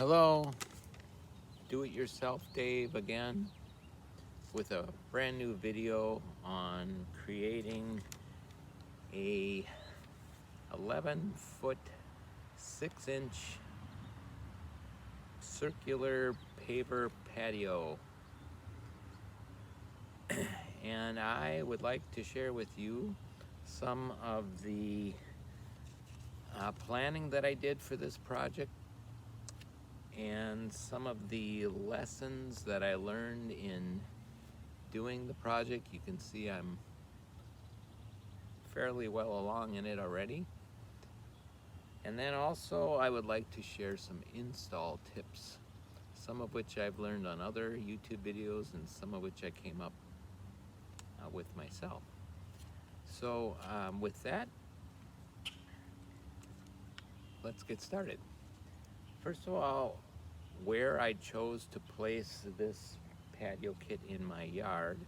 Hello, do-it-yourself Dave again with a brand new video on creating a 11-foot 6-inch circular paver patio. And I would like to share with you some of the planning that I did for this project and some of the lessons that I learned in doing the project. You can see I'm fairly well along in it already. And then also I would like to share some install tips, some of which I've learned on other YouTube videos and some of which I came up with myself. So with that, let's get started. First of all, where I chose to place this patio kit in my yard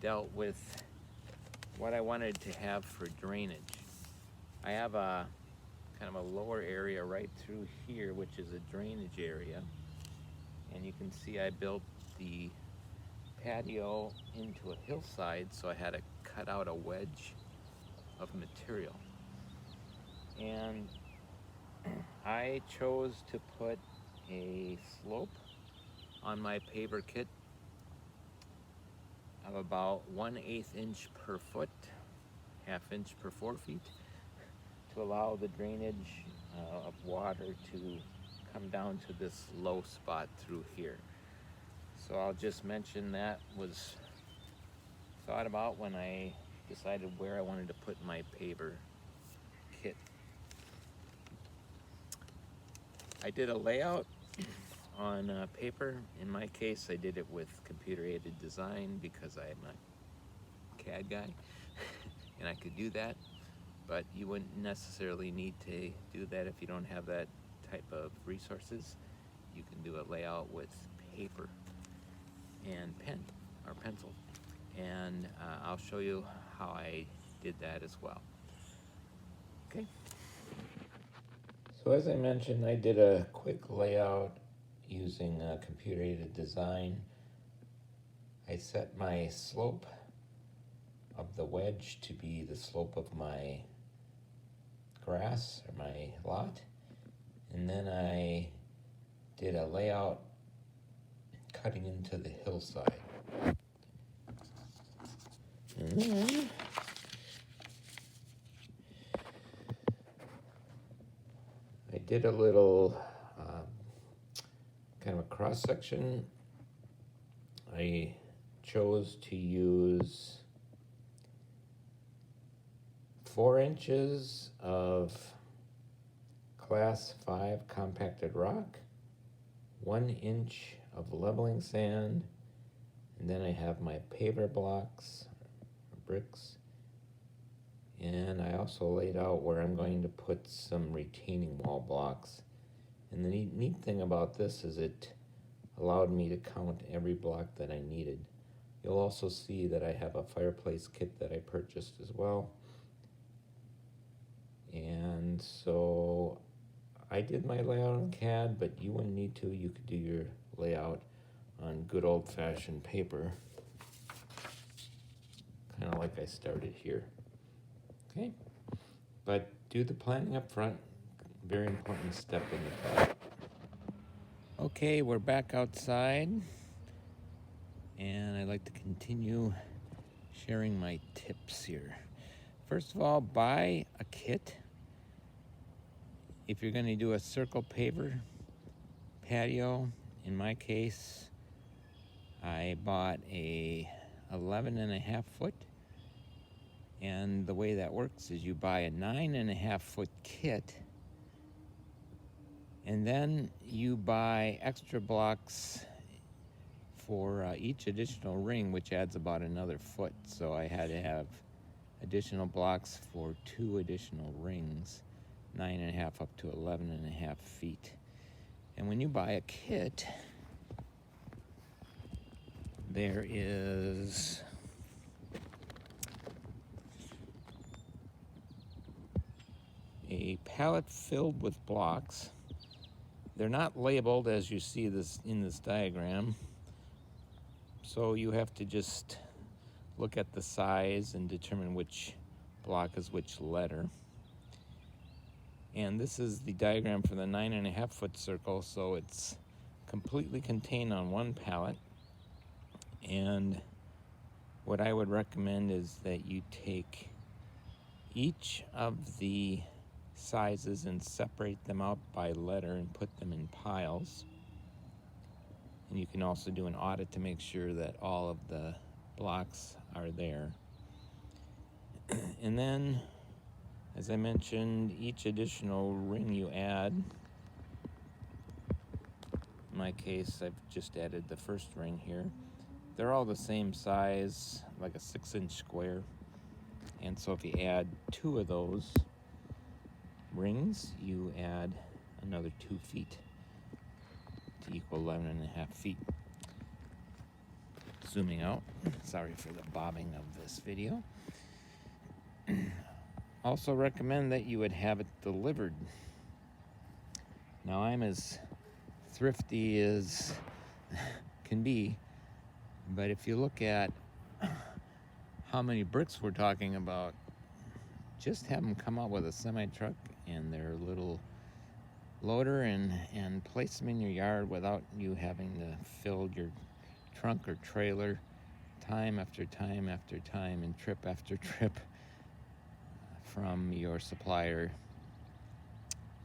dealt with what I wanted to have for drainage. I have a kind of a lower area right through here, which is a drainage area. And you can see I built the patio into a hillside, so I had to cut out a wedge of material. And I chose to put a slope on my paver kit of about 1/8 inch per foot, 1/2 inch per 4 feet, to allow the drainage of water to come down to this low spot through here. So I'll just mention that was thought about when I decided where I wanted to put my paver kit. I did a layout on paper. In my case, I did it with computer-aided design because I'm a CAD guy and I could do that, but you wouldn't necessarily need to do that if you don't have that type of resources. You can do a layout with paper and pen or pencil, and I'll show you how I did that as well. Okay. So as I mentioned, I did a quick layout using computer-aided design. I set my slope of the wedge to be the slope of my grass or my lot, and then I did a layout cutting into the hillside. And then I did a little kind of a cross section. I chose to use 4 inches of class 5 compacted rock, 1 inch of leveling sand, and then I have my paver blocks, bricks, and I also laid out where I'm going to put some retaining wall blocks. And the neat thing about this is it allowed me to count every block that I needed. You'll also see that I have a fireplace kit that I purchased as well. And so I did my layout on CAD, but you wouldn't need to. You could do your layout on good old-fashioned paper, kind of like I started here. Okay, but do the planning up front. Very important step in the project. Okay, we're back outside, and I'd like to continue sharing my tips here. First of all, buy a kit. If you're going to do a circle paver patio, in my case, I bought a 11.5 foot, and the way that works is you buy a 9.5 foot kit, and then you buy extra blocks for each additional ring, which adds about another foot. So I had to have additional blocks for 2 additional rings, 9.5 up to 11.5 feet. And when you buy a kit, there is a pallet filled with blocks, they're not labeled as you see this in this diagram, so you have to just look at the size and determine which block is which letter. And this is the diagram for the 9.5 foot circle, so it's completely contained on one pallet. And what I would recommend is that you take each of the sizes and separate them out by letter and put them in piles. And you can also do an audit to make sure that all of the blocks are there. And then, as I mentioned, each additional ring you add, in my case, I've just added the first ring here. They're all the same size, like a 6-inch square. And so if you add 2 of those rings, you add another 2 feet to equal 11.5 feet. Zooming out, sorry for the bobbing of this video. Also recommend that you would have it delivered. Now I'm as thrifty as can be, but if you look at how many bricks we're talking about, just have them come out with a semi-truck and their little loader and place them in your yard without you having to fill your trunk or trailer time after time after time and trip after trip from your supplier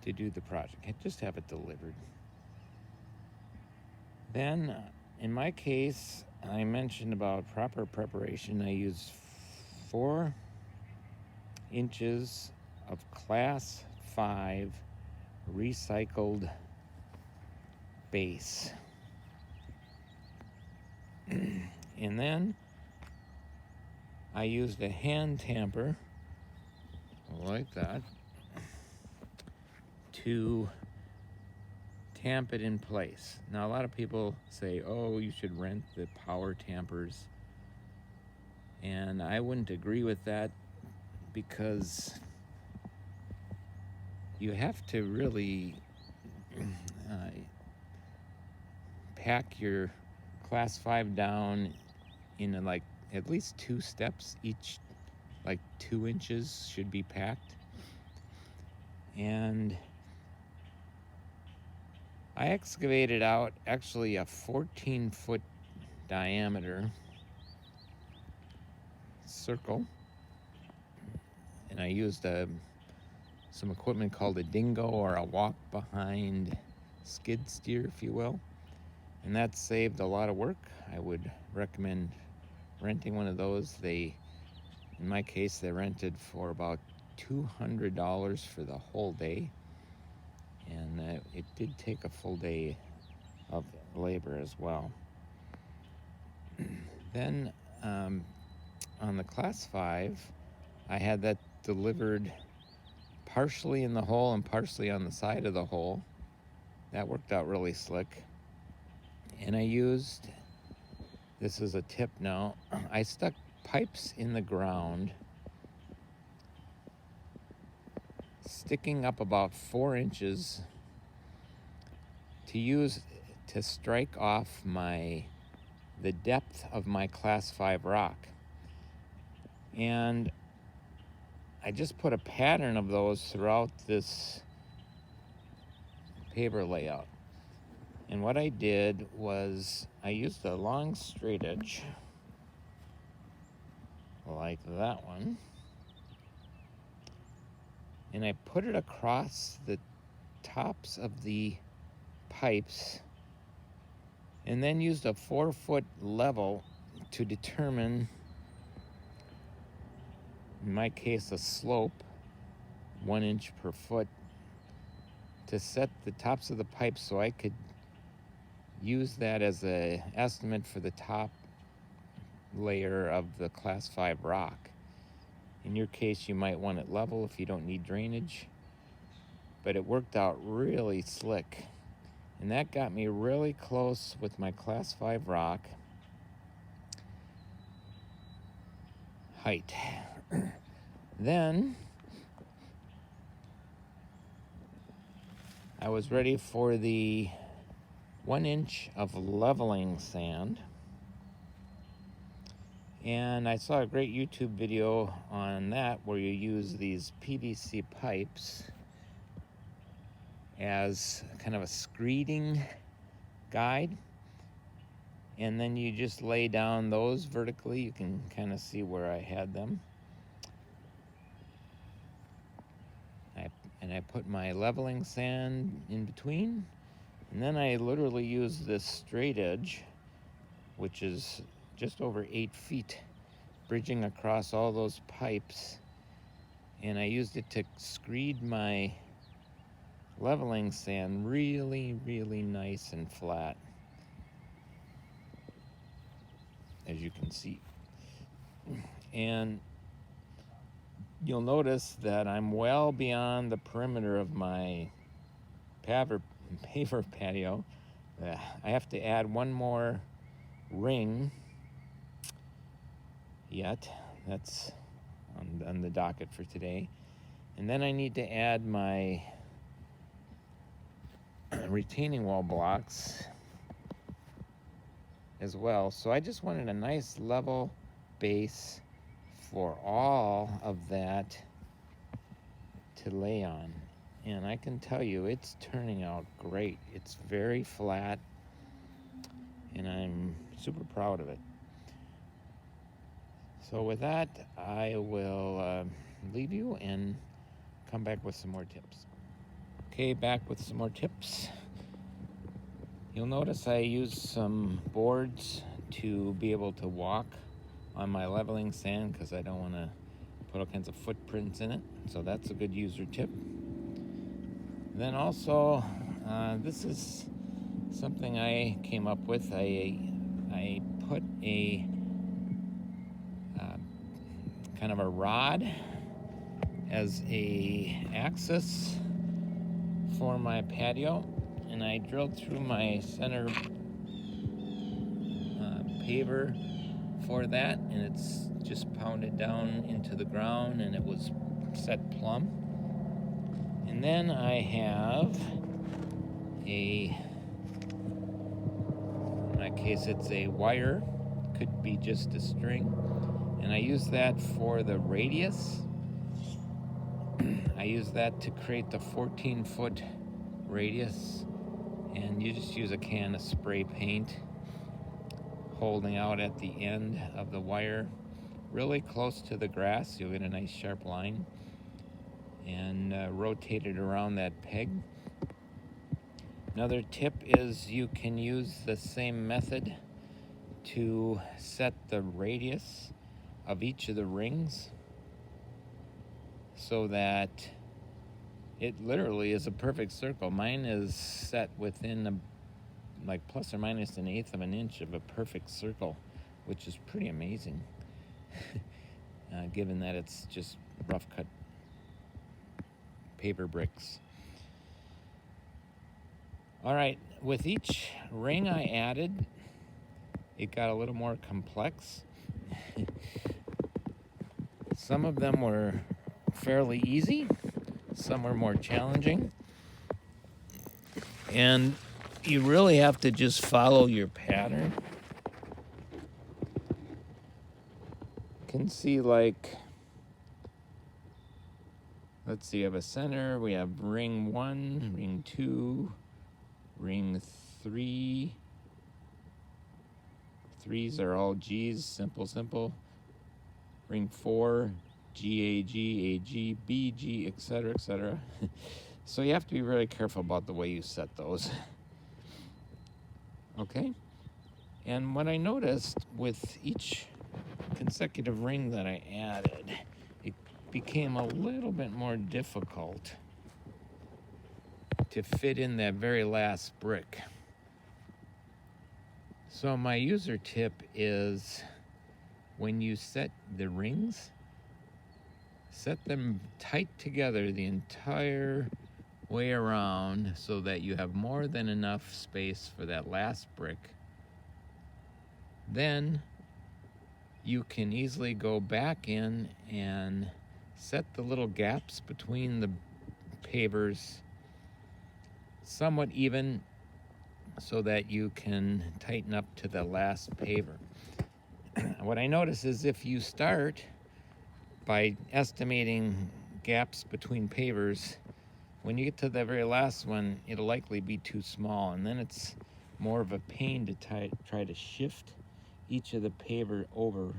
to do the project. Just have it delivered. Then, in my case, I mentioned about proper preparation. I use 4 inches of class 5 recycled base. And then I used a hand tamper like that to tamp it in place. Now a lot of people say, oh, you should rent the power tampers, and I wouldn't agree with that, because you have to really pack your class 5 down in like at least 2 steps. Each like 2 inches should be packed. And I excavated out actually a 14-foot diameter circle, and I used some equipment called a dingo, or a walk behind skid steer, if you will, and that saved a lot of work. I would recommend renting one of those. In my case, they rented for about $200 for the whole day, and it did take a full day of labor as well. Then on the class 5, I had that delivered partially in the hole and partially on the side of the hole. That worked out really slick. And I used, this is a tip now, I stuck pipes in the ground, sticking up about 4 inches to strike off the depth of my class 5 rock. And I just put a pattern of those throughout this Paver layout. And what I did was I used a long straight edge, like that one, and I put it across the tops of the pipes, and then used a 4-foot level to determine, in my case, a slope, 1 inch per foot, to set the tops of the pipes so I could use that as an estimate for the top layer of the class 5 rock. In your case, you might want it level if you don't need drainage, but it worked out really slick. And that got me really close with my class 5 rock height. Then I was ready for the 1 inch of leveling sand. And I saw a great YouTube video on that where you use these PVC pipes as kind of a screeding guide. And then you just lay down those vertically. You can kind of see where I had them. And I put my leveling sand in between. And then I literally use this straight edge, which is just over 8 feet, bridging across all those pipes. And I used it to screed my leveling sand really, really nice and flat, as you can see. And you'll notice that I'm well beyond the perimeter of my Paver patio. I have to add one more ring yet. That's on the docket for today. And then I need to add my retaining wall blocks as well. So I just wanted a nice level base for all of that to lay on. And I can tell you it's turning out great. It's very flat and I'm super proud of it. So with that, I will leave you and come back with some more tips. Okay, back with some more tips. You'll notice I use some boards to be able to walk on my leveling sand because I don't want to put all kinds of footprints in it. So that's a good user tip. Then also, this is something I came up with. I put a kind of a rod as a axis for my patio, and I drilled through my center paver for that, and it's just pounded down into the ground, and it was set plumb. And then I have in my case it's a wire, could be just a string, and I use that for the radius. I use that to create the 14-foot radius, and you just use a can of spray paint holding out at the end of the wire really close to the grass. You'll get a nice sharp line, and rotate it around that peg. Another tip is you can use the same method to set the radius of each of the rings so that it literally is a perfect circle. Mine is set within like plus or minus 1/8 of an inch of a perfect circle, which is pretty amazing, given that it's just rough cut paper bricks. All right, with each ring I added, it got a little more complex. Some of them were fairly easy, some were more challenging, and you really have to just follow your pattern. You can see, like, let's see, you have a center, we have ring 1, ring 2, ring 3. Threes are all G's, simple. Ring 4, G, A, G, A, G, B, G, etc., etc. So you have to be really careful about the way you set those. Okay? And what I noticed with each consecutive ring that I added, it became a little bit more difficult to fit in that very last brick. So my user tip is, when you set the rings, set them tight together the entire way around so that you have more than enough space for that last brick. Then you can easily go back in and set the little gaps between the pavers somewhat even so that you can tighten up to the last paver. What I notice is if you start by estimating gaps between pavers, when you get to the very last one, it'll likely be too small, and then it's more of a pain to try to shift each of the paver over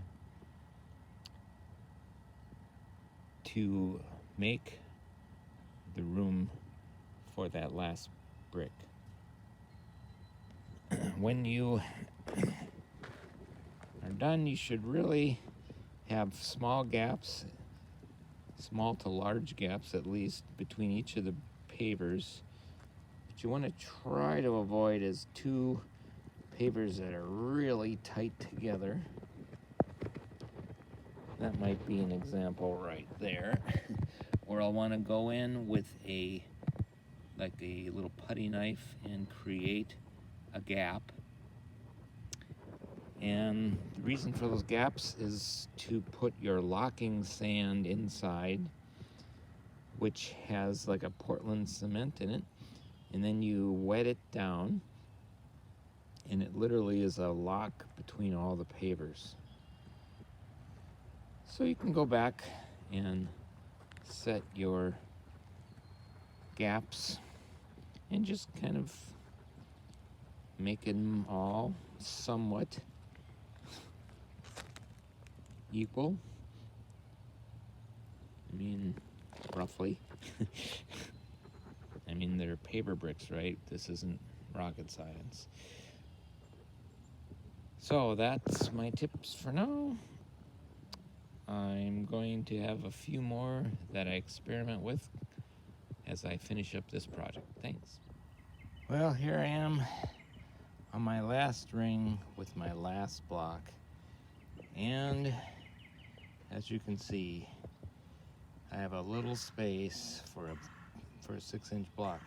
to make the room for that last brick. When you are done, you should really have small gaps, small to large gaps at least, between each of the pavers. What you want to try to avoid is two pavers that are really tight together. That might be an example right there, where I'll want to go in with a little putty knife and create a gap. And the reason for those gaps is to put your locking sand inside, which has like a Portland cement in it, and then you wet it down, and it literally is a lock between all the pavers. So you can go back and set your gaps and just kind of make them all somewhat equal. I mean, roughly. I mean, they're paver bricks, right? This isn't rocket science. So that's my tips for now. I'm going to have a few more that I experiment with as I finish up this project. Thanks. Well, here I am on my last ring with my last block. And as you can see, I have a little space for a 6-inch block.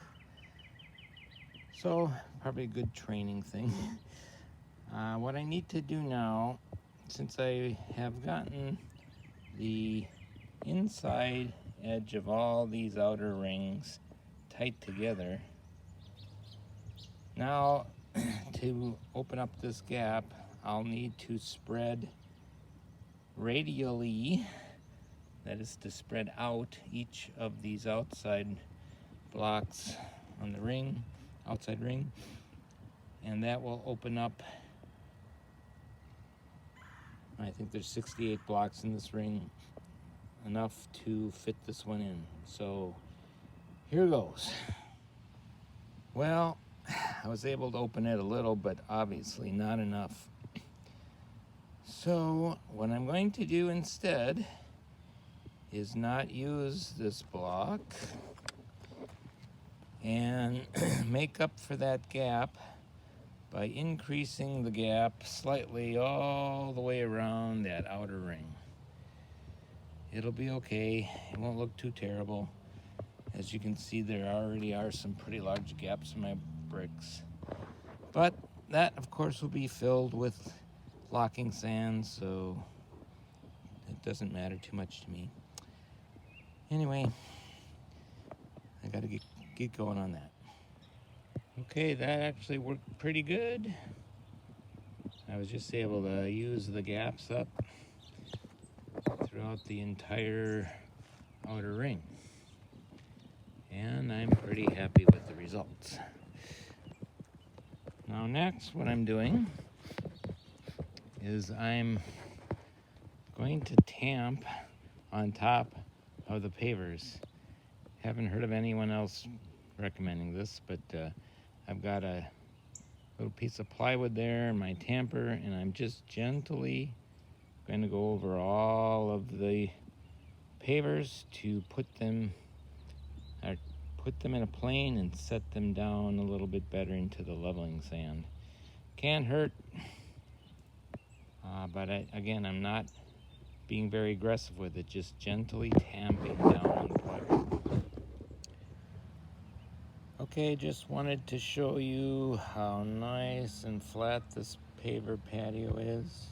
So probably a good training thing. What I need to do now, since I have gotten the inside edge of all these outer rings tight together, now to open up this gap, I'll need to spread radially, that is to spread out each of these outside blocks on the ring, outside ring, and that will open up, I think there's 68 blocks in this ring, enough to fit this one in. So here goes. Well, I was able to open it a little, but obviously not enough. So what I'm going to do instead is not use this block and make up for that gap by increasing the gap slightly all the way around that outer ring. It'll be okay. It won't look too terrible. As you can see, there already are some pretty large gaps in my bricks. But that, of course, will be filled with locking sand, so it doesn't matter too much to me. Anyway, I gotta get going on that. Okay, that actually worked pretty good. I was just able to use the gaps up throughout the entire outer ring. And I'm pretty happy with the results. Now next, what I'm doing is I'm going to tamp on top of the pavers. Haven't heard of anyone else recommending this, but I've got a little piece of plywood there, my tamper, and I'm just gently going to go over all of the pavers to put them in a plane and set them down a little bit better into the leveling sand. Can't hurt, but again, I'm not being very aggressive with it, just gently tamping down on the plywood. Okay, just wanted to show you how nice and flat this paver patio is.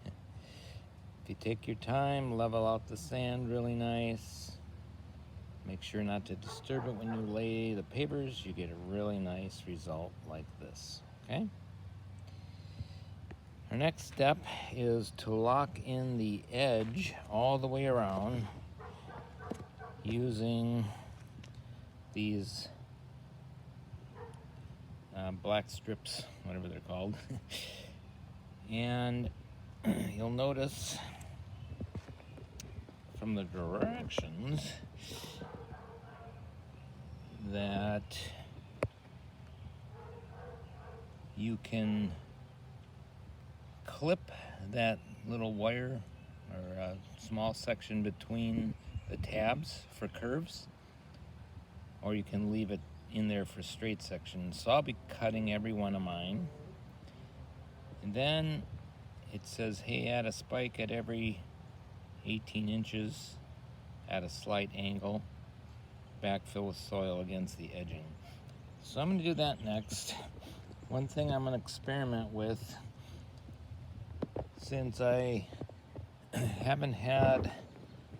If you take your time, level out the sand really nice. Make sure not to disturb it when you lay the pavers. You get a really nice result like this, okay? Our next step is to lock in the edge all the way around using these black strips, whatever they're called. And you'll notice from the directions that you can clip that little wire or a small section between the tabs for curves, or you can leave it in there for straight sections. So I'll be cutting every one of mine. And then it says, hey, add a spike at every 18 inches at a slight angle, backfill with soil against the edging. So I'm going to do that next. One thing I'm going to experiment with, since I haven't had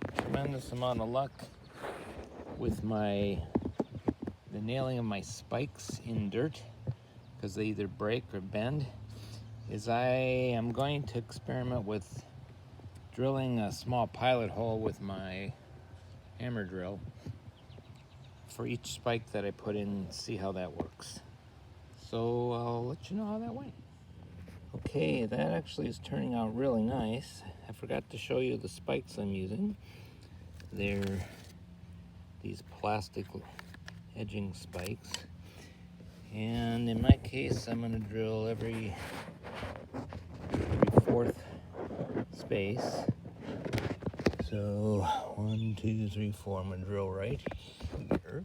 a tremendous amount of luck with the nailing of my spikes in dirt, because they either break or bend, is I am going to experiment with drilling a small pilot hole with my hammer drill for each spike that I put in and see how that works. So I'll let you know how that went. Okay, that actually is turning out really nice. I forgot to show you the spikes I'm using. They're these plastic edging spikes. And in my case, I'm going to drill every fourth space. So 1, 2, 3, 4. I'm going to drill right here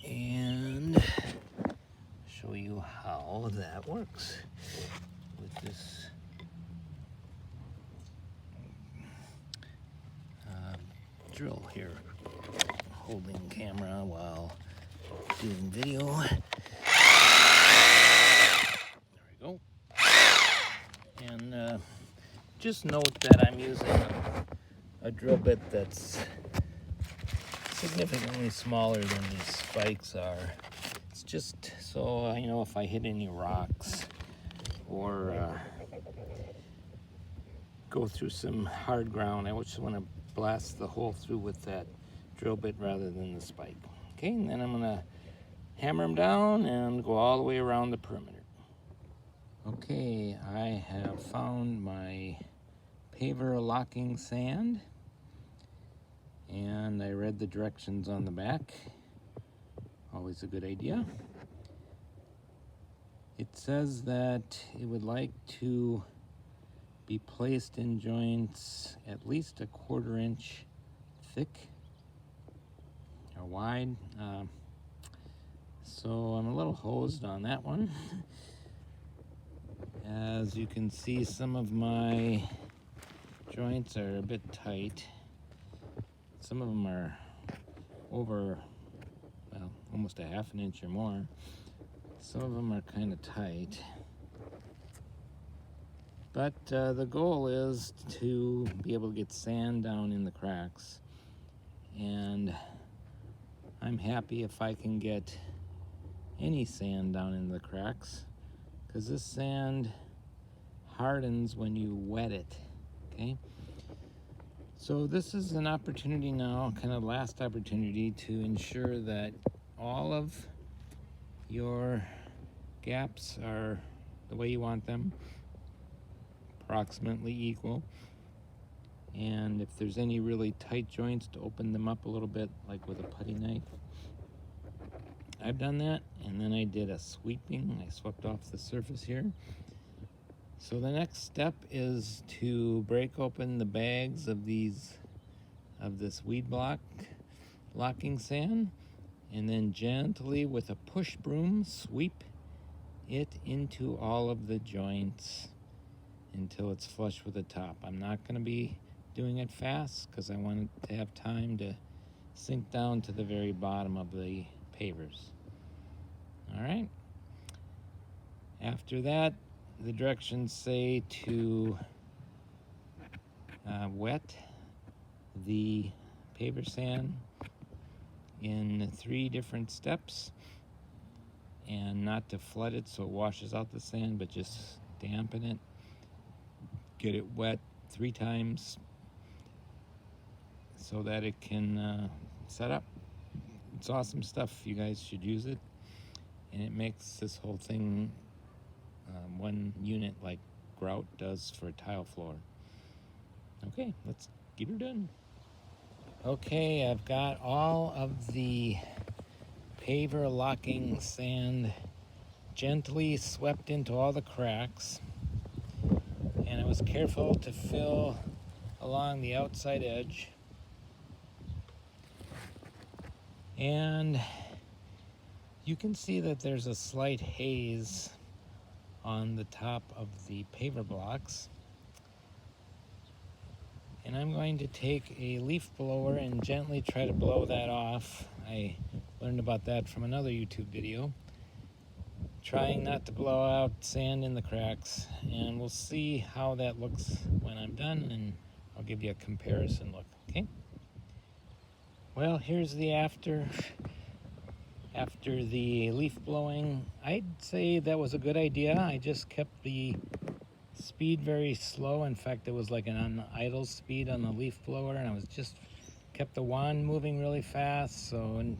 and show you how that works with this drill here, holding camera while doing video. There we go. And just note that I'm using a drill bit that's significantly smaller than these spikes are. It's just so I know if I hit any rocks or go through some hard ground, I just want to blast the hole through with that drill bit rather than the spike. Okay, and then I'm going to hammer them down and go all the way around the perimeter. Okay, I have found my Paver locking sand, and I read the directions on the back. Always a good idea. It says that it would like to be placed in joints at least a 1/4 inch thick or wide. So I'm a little hosed on that one. As you can see, some of my joints are a bit tight. Some of them are over, well, almost a 1/2 inch or more. Some of them are kind of tight. But the goal is to be able to get sand down in the cracks. And I'm happy if I can get any sand down in the cracks, because this sand hardens when you wet it, okay? So this is an opportunity now, kind of last opportunity, to ensure that all of your gaps are the way you want them, approximately equal. And if there's any really tight joints, to open them up a little bit, like with a putty knife. I've done that, and then I did a sweeping. I swept off the surface here. So the next step is to break open the bags of this weed block locking sand, and then gently with a push broom sweep it into all of the joints until it's flush with the top. I'm not going to be doing it fast because I want it to have time to sink down to the very bottom of the pavers. All right. After that, the directions say to wet the paver sand in 3 different steps, and not to flood it so it washes out the sand, but just dampen it, get it wet 3 times so that it can set up. It's awesome stuff. You guys should use it, and it makes this whole thing one unit like grout does for a tile floor. Okay, let's get her done. Okay, I've got all of the paver locking sand gently swept into all the cracks, and I was careful to fill along the outside edge. And you can see that there's a slight haze on the top of the paver blocks. And I'm going to take a leaf blower and gently try to blow that off. I learned about that from another YouTube video. Trying not to blow out sand in the cracks, and we'll see how that looks when I'm done, and I'll give you a comparison look, okay? Well, here's the after the leaf blowing. I'd say that was a good idea. I just kept the speed very slow. In fact, it was like an idle speed on the leaf blower, and I was just kept the wand moving really fast, so and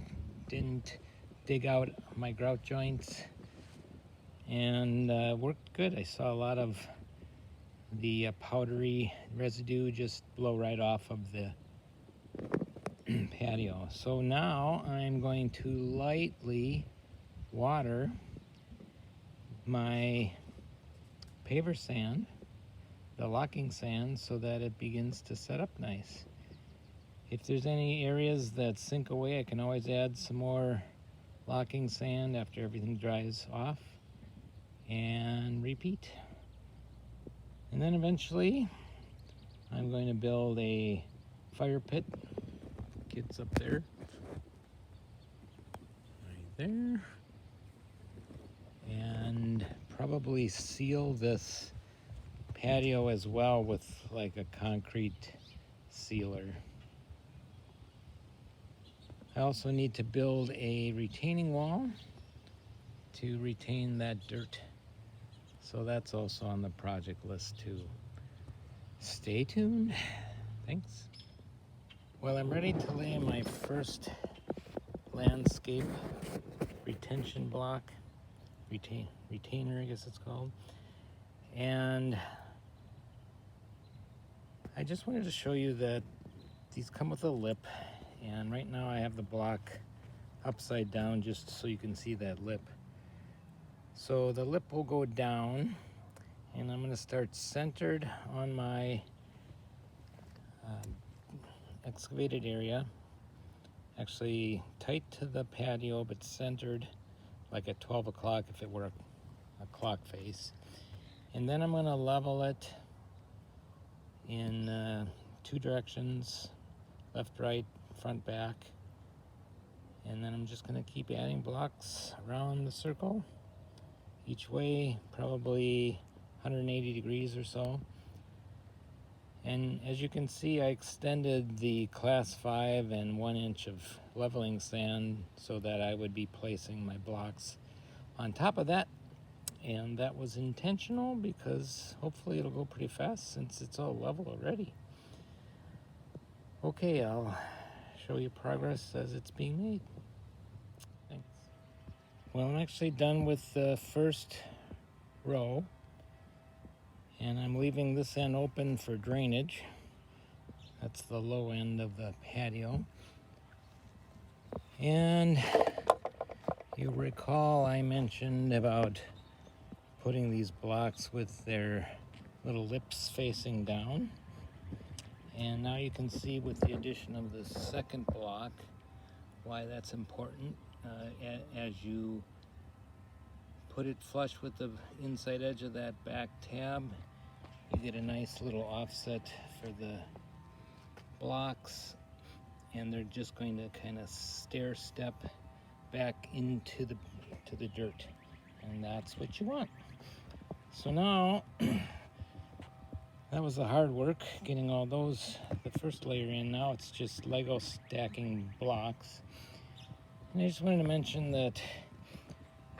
didn't dig out my grout joints, and worked good. I saw a lot of the powdery residue just blow right off of the patio. So now I'm going to lightly water my paver sand, the locking sand, so that it begins to set up nice. If there's any areas that sink away, I can always add some more locking sand after everything dries off and repeat. And then eventually I'm going to build a fire pit. Kids up there, right there, and probably seal this patio as well with like a concrete sealer. I also need to build a retaining wall to retain that dirt, so that's also on the project list too. Stay tuned. Thanks. Well, I'm ready to lay my first landscape retention block, retainer I guess it's called. And I just wanted to show you that these come with a lip, and right now I have the block upside down just so you can see that lip. So the lip will go down, and I'm going to start centered on my excavated area, actually tight to the patio but centered like at 12 o'clock if it were a clock face. And then I'm going to level it in 2 directions, left, right, front, back, and then I'm just going to keep adding blocks around the circle, each way probably 180 degrees or so. And as you can see, I extended the class 5 and 1 inch of leveling sand so that I would be placing my blocks on top of that. And that was intentional because hopefully it'll go pretty fast since it's all level already. Okay, I'll show you progress as it's being made. Thanks. Well, I'm actually done with the first row, and I'm leaving this end open for drainage. That's the low end of the patio. And you recall I mentioned about putting these blocks with their little lips facing down. And now you can see with the addition of the second block why that's important. As you put it flush with the inside edge of that back tab, you get a nice little offset for the blocks, and they're just going to kind of stair step back into the dirt, and that's what you want. So now That was the hard work, getting all those, the first layer in. Now it's just Lego stacking blocks. And I just wanted to mention that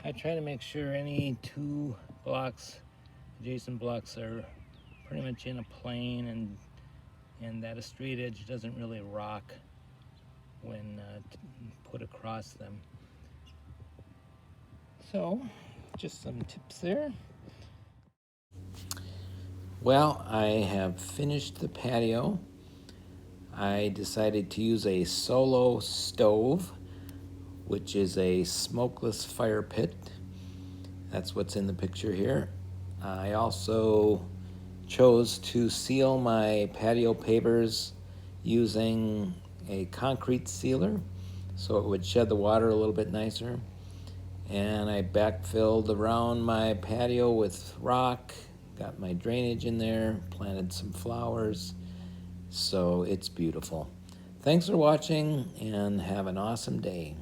I try to make sure any two blocks, adjacent blocks, are pretty much in a plane, and that a straight edge doesn't really rock when put across them. So, just some tips there. Well, I have finished the patio. I decided to use a solo stove, which is a smokeless fire pit. That's what's in the picture here. I also chose to seal my patio pavers using a concrete sealer so it would shed the water a little bit nicer. And I backfilled around my patio with rock, got my drainage in there, planted some flowers, so it's beautiful. Thanks for watching and have an awesome day.